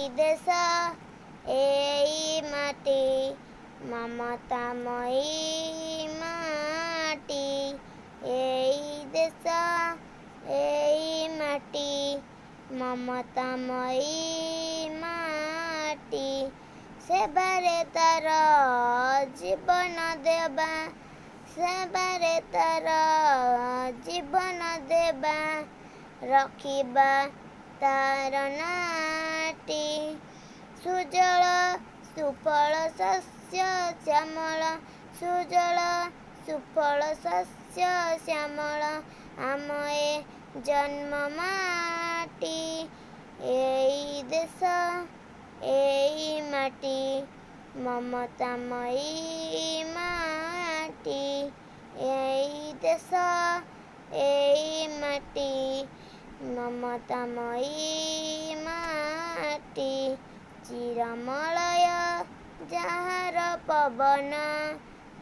ଦେଶ ଏଇ ମାଟି ମମତାମୟୀ ମାଟି। ଏଇ ଦେଶ ଏଇ ମାଟି ମମତାମୟୀ ମାଟି। ସେବାରେ ତାର ଜୀବନ ଦେବା, ସେବାରେ ତାର ଜୀବନ ଦେବା, ରଖିବା ତାର ନାଟି। ସୁଜଳ ସୁଫଳ ଶସ୍ୟ ଶ୍ୟାମଳ, ସୁଜଳ ସୁଫଳ ଶସ୍ୟ ଶ୍ୟାମଳ ଆମ ଏ ଜନ୍ମ ମାଟି। ଏଇ ଦେଶ ଏଇ ମାଟି ମମତାମୟୀ ମାଟି। ଏଇ ଦେଶ ଏଇ ମାଟି ମମତାମୟୀ ମାଟି। ଚିରମଳୟ ଯାହାର ପବନ,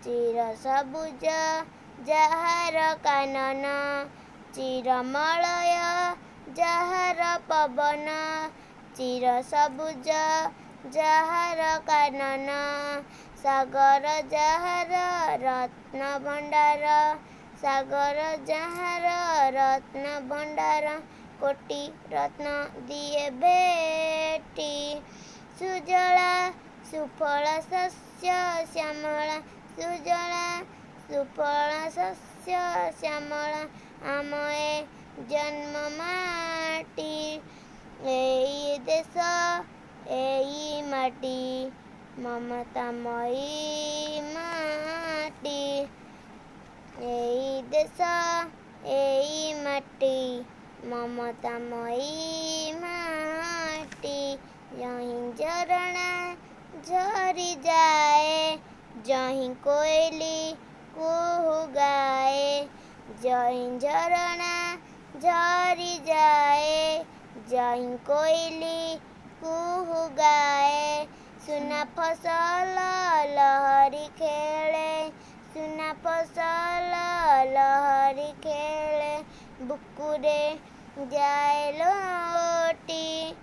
ଚିର ସବୁଜ ଯାହାର କାନନ। ଚିରମଳୟ ଯାହାର ପବନ, ଚିର ସବୁଜ ଯାହାର କାନନ। ସାଗର ଯାହାର ରତ୍ନ ଭଣ୍ଡାର, ସାଗର ଯାହାର ରତ୍ନ ଭଣ୍ଡାର, କୋଟି ରତ୍ନ ଦିଏ ଭେଟି। ସୁଜଳା ସୁଫଳ ଶସ୍ୟ ଶ୍ୟାମଳା, ସୁଜଳା ସୁଫଳ ଶସ୍ୟ ଶ୍ୟାମଳା ଆମ ଏ ଜନ୍ମ ମାଟି। ଏଇ ଦେଶ ଏଇ ମାଟି ମମତାମୟୀ ମାଟି। ଏଇ ଦେଶ ଏଇ ମାଟି ମମତାମୟୀ ମାଟି। ଯହିଁ ଝରଣା ଝରି ଯାଏ, ଯହିଁ କୋଇଲି କୁହୁ ଗାଏ। ଯହିଁ ଝରଣା ଝରି ଯାଏ, ଯହିଁ କୋଇଲି କୁହୁ ଗାଏ। ସୁନା ଫସଲ ଲହରୀ ଖେଳେ, ସୁନା ଫସଲ ଲହରୀ ଖେଳେ, ବୁକୁରେ ଯାଏ ଲୋଟି।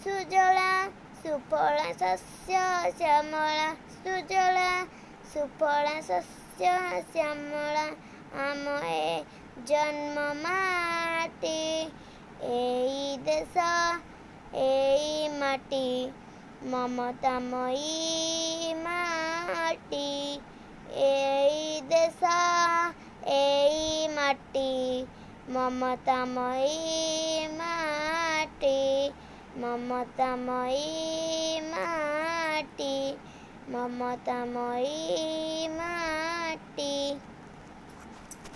ସୁଜଳା ସୁଫଳ ଶସ୍ୟ ଶ୍ୟାମଳା, ସୁଜଳା ସୁଫଳ ଶସ୍ୟ ଶ୍ୟାମଳା ଆମ ଏ ଜନ୍ମ ମାଟି। ଏଇ ଦେଶ ଏଇ ମାଟି ମମତାମୟୀ ମାଟି। ଏଇ ଦେଶ ଏଇ ମାଟି ମମତାମୟୀ ମାଟି। ମମତାମୟୀ ମାଟି, ମମତାମୟୀ ମାଟି।